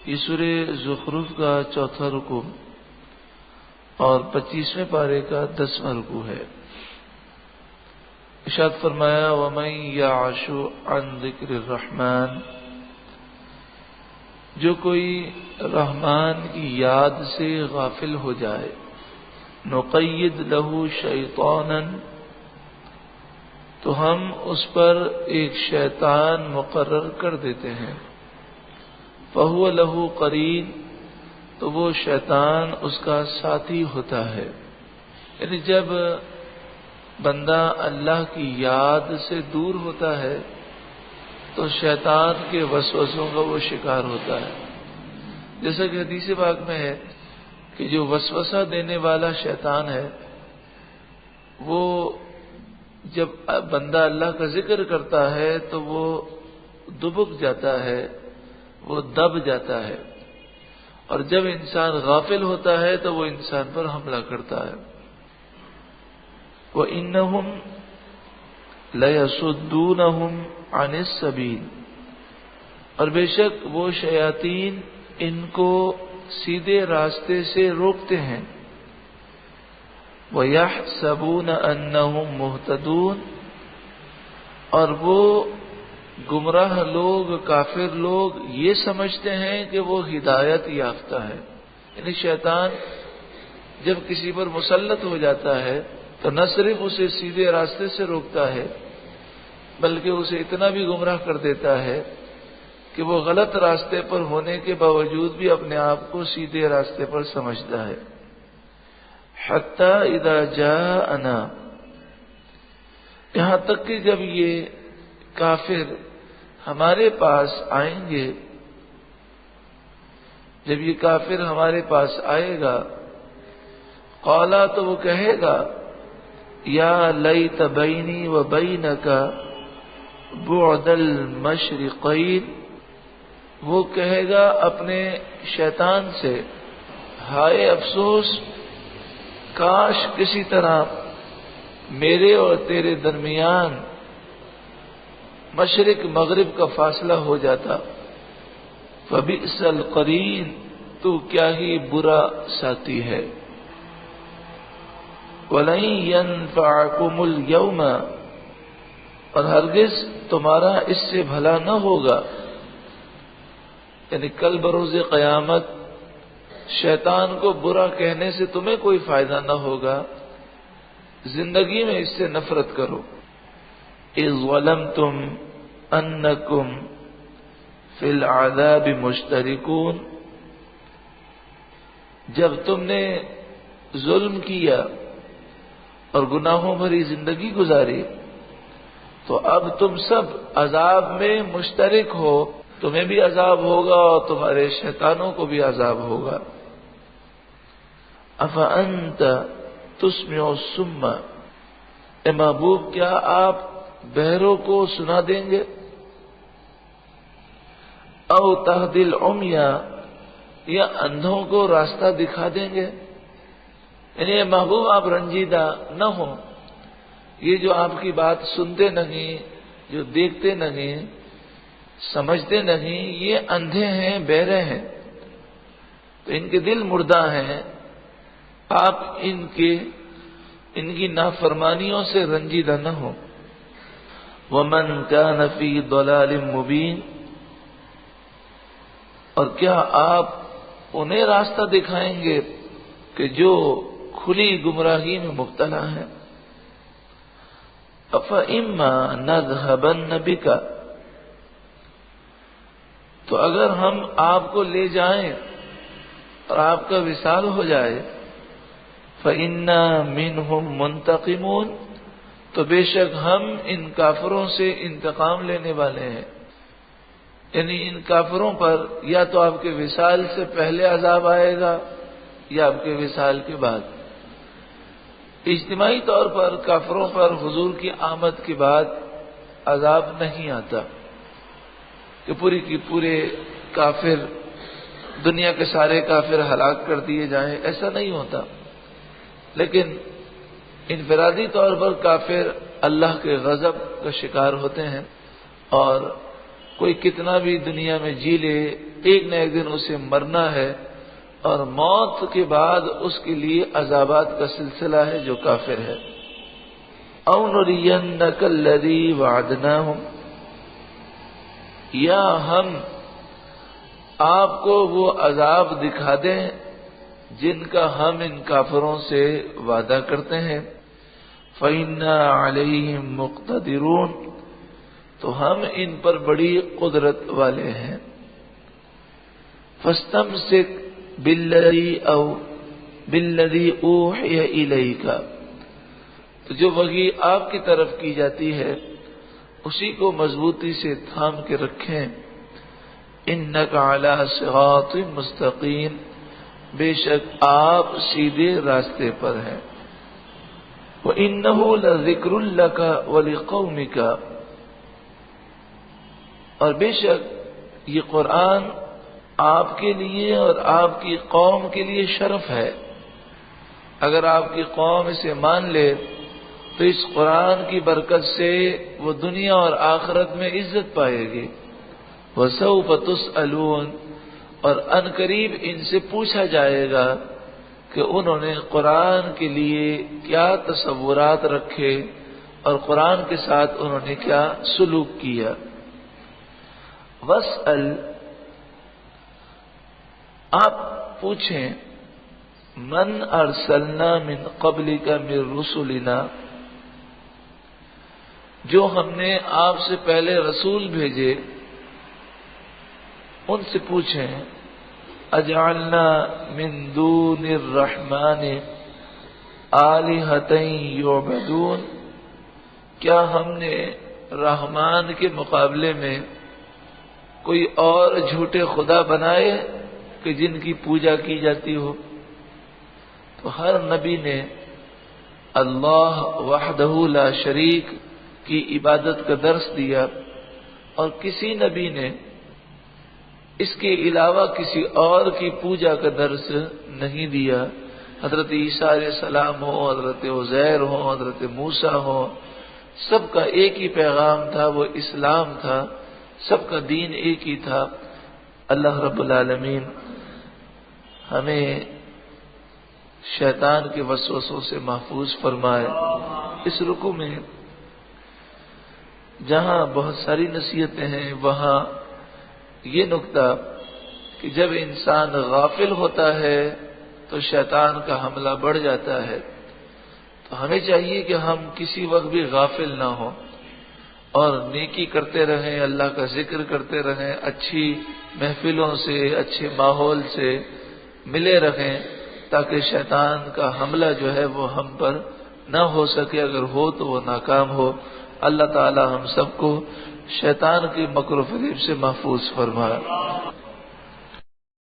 یہ سورہ زخرف کا 4واں رکوع اور 25ویں پارے کا 10واں رکوع ہے۔ ارشاد فرمایا وَمَن يَعْشُ عَن ذِكْرِ الرَّحْمَنِ، جو کوئی رحمان کی یاد سے غافل ہو جائے، نُقَيِّضْ لَهُ شَيْطَانًا، تو ہم اس پر ایک شیطان مقرر کر دیتے ہیں، فَهُوَ لَهُ قَرِينٌ، تو وہ شیطان اس کا ساتھی ہوتا ہے۔ یعنی جب بندہ اللہ کی یاد سے دور ہوتا ہے تو شیطان کے وسوسوں کا وہ شکار ہوتا ہے، جیسا کہ حدیث پاک میں ہے کہ جو وسوسہ دینے والا شیطان ہے وہ جب بندہ اللہ کا ذکر کرتا ہے تو وہ دبک جاتا ہے، وہ دب جاتا ہے، اور جب انسان غافل ہوتا ہے تو وہ انسان پر حملہ کرتا ہے۔ وَإِنَّهُمْ لَيَصُدُّونَهُمْ عَنِ السَّبِيلِ، اور بے شک وہ شیاطین ان کو سیدھے راستے سے روکتے ہیں، وَيَحْسَبُونَ أَنَّهُمْ مُهْتَدُونَ، اور وہ گمراہ لوگ، کافر لوگ یہ سمجھتے ہیں کہ وہ ہدایت یافتہ ہے۔ یعنی شیطان جب کسی پر مسلط ہو جاتا ہے تو نہ صرف اسے سیدھے راستے سے روکتا ہے بلکہ اسے اتنا بھی گمراہ کر دیتا ہے کہ وہ غلط راستے پر ہونے کے باوجود بھی اپنے آپ کو سیدھے راستے پر سمجھتا ہے۔ حتی اذا جاءنا، یہاں تک کہ جب یہ کافر ہمارے پاس آئیں گے، جب یہ کافر ہمارے پاس آئے گا، قالا، تو وہ کہے گا یا لیت بینی و بینک بعد المشرقین، وہ کہے گا اپنے شیطان سے ہائے افسوس، کاش کسی طرح میرے اور تیرے درمیان مشرق مغرب کا فاصلہ ہو جاتا، فبئس القرین، تو کیا ہی برا ساتھی ہے۔ وَلَن يَنفَعَكُمُ الْيَوْمَ، اور ہرگز تمہارا اس سے بھلا نہ ہوگا، یعنی کل بروز قیامت شیطان کو برا کہنے سے تمہیں کوئی فائدہ نہ ہوگا، زندگی میں اس سے نفرت کرو۔ اِذْ ظَلَمْتُمْ أَنَّكُمْ فِي الْعَذَابِ مُشْتَرِكُونَ، جب تم نے ظلم کیا اور گناہوں بھری زندگی گزاری تو اب تم سب عذاب میں مشترک ہو، تمہیں بھی عذاب ہوگا اور تمہارے شیطانوں کو بھی عذاب ہوگا۔ أَفَأَنْتَ تُسْمِعُ الصُّمَّ، اے محبوب کیا آپ بہروں کو سنا دیں گے؟ أَوْ تَهْدِي الْعُمْيَ، یا اندھوں کو راستہ دکھا دیں گے؟ یعنی اے محبوب آپ رنجیدہ نہ ہوں، یہ جو آپ کی بات سنتے نہیں، جو دیکھتے نہیں، سمجھتے نہیں، یہ اندھے ہیں، بہرے ہیں، تو ان کے دل مردہ ہیں، آپ ان کی نافرمانیوں سے رنجیدہ نہ ہوں۔ وَمَنْ كَانَ فِي ضَلَالٍ مُبِينٍ، اور کیا آپ انہیں راستہ دکھائیں گے کہ جو کھلی گمراہی میں مبتلا ہے؟ أَفَإِمَّا نَذْهَبَنَّ بِكَ، تو اگر ہم آپ کو لے جائیں اور آپ کا وصال ہو جائے، فَإِنَّا مِنْهُمْ مُنْتَقِمُونَ، تو بے شک ہم ان کافروں سے انتقام لینے والے ہیں۔ یعنی ان کافروں پر یا تو آپ کے وصال سے پہلے عذاب آئے گا یا آپ کے وصال کے بعد۔ اجتماعی طور پر کافروں پر حضور کی آمد کے بعد عذاب نہیں آتا کہ پوری کی پورے کافر، دنیا کے سارے کافر ہلاک کر دیے جائیں، ایسا نہیں ہوتا، لیکن انفرادی طور پر کافر اللہ کے غضب کا شکار ہوتے ہیں اور کوئی کتنا بھی دنیا میں جی لے، ایک نہ ایک دن اسے مرنا ہے، اور موت کے بعد اس کے لیے عذابات کا سلسلہ ہے جو کافر ہے۔ او نرینک الذی وعدناہم، یا ہم آپ کو وہ عذاب دکھا دیں جن کا ہم ان کافروں سے وعدہ کرتے ہیں، فإنا علیہم مقتدرون، تو ہم ان پر بڑی قدرت والے ہیں۔ فاستمسک بالذی اوحی الیک، تو جو وحی آپ کی طرف کی جاتی ہے اسی کو مضبوطی سے تھام کے رکھیں۔ انک علی صراط مستقیم، بے شک آپ سیدھے راستے پر ہیں۔ وَإِنَّهُ لَذِكْرٌ لَكَ وَلِقَوْمِكَ، اور بے شک یہ قرآن آپ کے لیے اور آپ کی قوم کے لیے شرف ہے۔ اگر آپ کی قوم اسے مان لے تو اس قرآن کی برکت سے وہ دنیا اور آخرت میں عزت پائے گی۔ وَسَوْفَ تُسْأَلُونَ، اور ان قریب ان سے پوچھا جائے گا کہ انہوں نے قرآن کے لیے کیا تصورات رکھے اور قرآن کے ساتھ انہوں نے کیا سلوک کیا۔ وَاسْأَلْ، آپ پوچھیں، من ارسلنا من قبلک من رسلنا، جو ہم نے آپ سے پہلے رسول بھیجے ان سے پوچھیں، اجعلنا من دون الرحمن آلہۃ یعبدون، کیا ہم نے رحمان کے مقابلے میں کوئی اور جھوٹے خدا بنائے کہ جن کی پوجا کی جاتی ہو؟ تو ہر نبی نے اللہ وحدہ لا شریک کی عبادت کا درس دیا، اور کسی نبی نے اس کے علاوہ کسی اور کی پوجا کا درس نہیں دیا۔ حضرت عیسیٰ علیہ السلام ہو، حضرت عزیر ہو، حضرت موسیٰ ہو، سب کا ایک ہی پیغام تھا، وہ اسلام تھا، سب کا دین ایک ہی تھا۔ اللہ رب العالمین ہمیں شیطان کے وسوسوں سے محفوظ فرمائے۔ اس رکوع میں جہاں بہت ساری نصیحتیں ہیں، وہاں یہ نکتہ کہ جب انسان غافل ہوتا ہے تو شیطان کا حملہ بڑھ جاتا ہے، تو ہمیں چاہیے کہ ہم کسی وقت بھی غافل نہ ہوں اور نیکی کرتے رہیں، اللہ کا ذکر کرتے رہیں، اچھی محفلوں سے، اچھے ماحول سے ملے رہیں، تاکہ شیطان کا حملہ جو ہے وہ ہم پر نہ ہو سکے، اگر ہو تو وہ ناکام ہو۔ اللہ تعالی ہم سب کو شیطان کی مکر و فریب سے محفوظ فرمائے۔